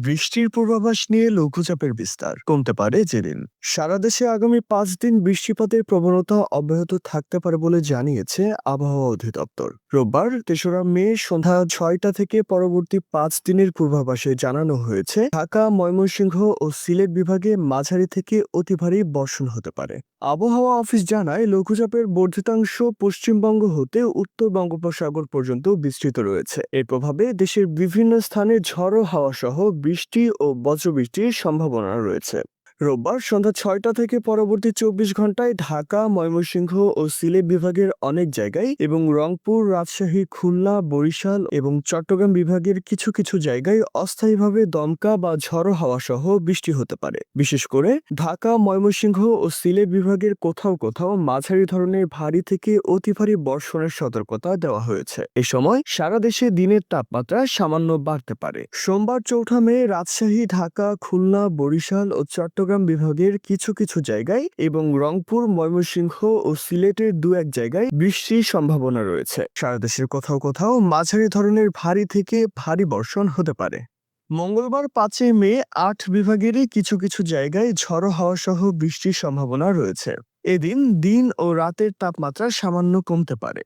বৃষ্টির পূর্বাভাস নিয়ে লঘুচাপের বিস্তার কমতে পারে যেদিন সারা দেশে আগামী 5 দিন বৃষ্টিপাতের প্রবণতা অব্যাহত থাকতে পারে বলে জানিয়েছে আবহাওয়া অধিদপ্তর। রোববার ৩রা মে সন্ধ্যা ৬টা থেকে পরবর্তী 5 দিনের পূর্বাভাসে জানানো হয়েছে ঢাকা, ময়মনসিংহ ও সিলেট বিভাগে মাঝারি থেকে অতি ভারী বর্ষণ হতে পারে। আবহাওয়া অফিস জানায়, লঘুচাপের বর্ধিতাংশ পশ্চিমবঙ্গ হতে উত্তর বঙ্গোপসাগর পর্যন্ত বিস্তৃত রয়েছে। এর প্রভাবে দেশের বিভিন্ন স্থানে ঝড়ো হাওয়া সহ বৃষ্টি ও বজ্রবৃষ্টির সম্ভাবনা রয়েছে। রোববার সন্ধ্যা ৬টা থেকে পরবর্তী ২৪ ঘন্টায় ঢাকা, ময়মনসিংহ ও সিলেট বিভাগের অনেক জায়গায় এবং রংপুর, রাজশাহী, খুলনা, বরিশাল এবং চট্টগ্রাম বিভাগের কিছু কিছু জায়গায় অস্থায়ীভাবে দমকা বা ঝড়ো হাওয়া সহ বৃষ্টি হতে পারে। বিশেষ করে ঢাকা, ময়মনসিংহ ও সিলেট বিভাগের কোথাও কোথাও মাঝারি ধরনের ভারী থেকে অতি ভারী বর্ষণের সতর্কতা দেওয়া হয়েছে। এ সময় সারা দেশে দিনের তাপমাত্রা সামান্য বাড়তে পারে। সোমবার ৪ঠা মে রাজশাহী, ঢাকা, খুলনা, বরিশাল ও চট্টগ্রাম বিভাগের কিছু কিছু জায়গায় এবং রংপুর, ময়মনসিংহ ও সিলেটের দু-এক জায়গায় বৃষ্টির সম্ভাবনা রয়েছে। সারা দেশের কোথাও কোথাও মাঝারি ধরনের ভারী থেকে ভারী বর্ষণ হতে পারে। মঙ্গলবার ৫ই মে ৮ বিভাগেরই কিছু কিছু জায়গায় ঝড়ো হাওয়া সহ বৃষ্টির সম্ভাবনা রয়েছে। এদিন দিন ও রাতের তাপমাত্রা সামান্য কমতে পারে।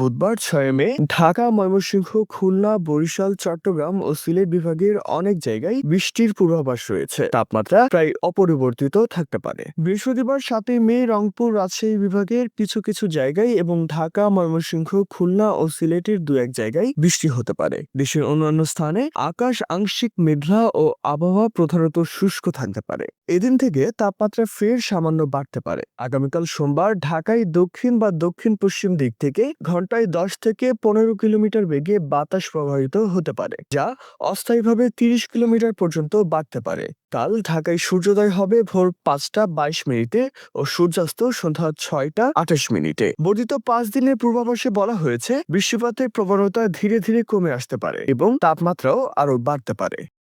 বুধবার ৬ই মে ঢাকা, ময়মনসিংহ, খুলনা, বরিশাল, চট্টগ্রাম ও সিলেট বিভাগের অনেক জায়গায় বৃষ্টির পূর্বাভাস রয়েছে। তাপমাত্রা প্রায় অপরিবর্তিত থাকতে পারে। বৃহস্পতিবার ৭ই মে রংপুর, রাজশাহী বিভাগের কিছু কিছু জায়গায় এবং ঢাকা, ময়মনসিংহ, খুলনা ও সিলেটের দু-এক জায়গায় বৃষ্টি হতে পারে। দেশের অন্যান্য স্থানে আকাশ আংশিক মেঘলা ও আবহাওয়া প্রধানত শুষ্ক থাকতে পারে। এদিন থেকে তাপমাত্রা ফের সামান্য বাড়তে পারে। আগামীকাল সোমবার ঢাকায় দক্ষিণ বা দক্ষিণ পশ্চিম দিক থেকে ঘন্টায় ১০ থেকে ১৫ কিলোমিটার বেগে বাতাস প্রবাহিত হতে পারে, যা অস্থায়ীভাবে ৩০ কিলোমিটার পর্যন্ত বাড়তে পারে। কাল ঢাকায় সূর্যোদয় হবে ভোর ৫টা ২২ মিনিটে ও সূর্যাস্ত সন্ধ্যা ৬টা ২৮ মিনিটে। বর্ধিত 5 দিনের পূর্বাভাসে বলা হয়েছে, বৃষ্টিপাতের প্রবণতা ধীরে ধীরে কমে আসতে পারে এবং তাপমাত্রাও আরো বাড়তে পারে।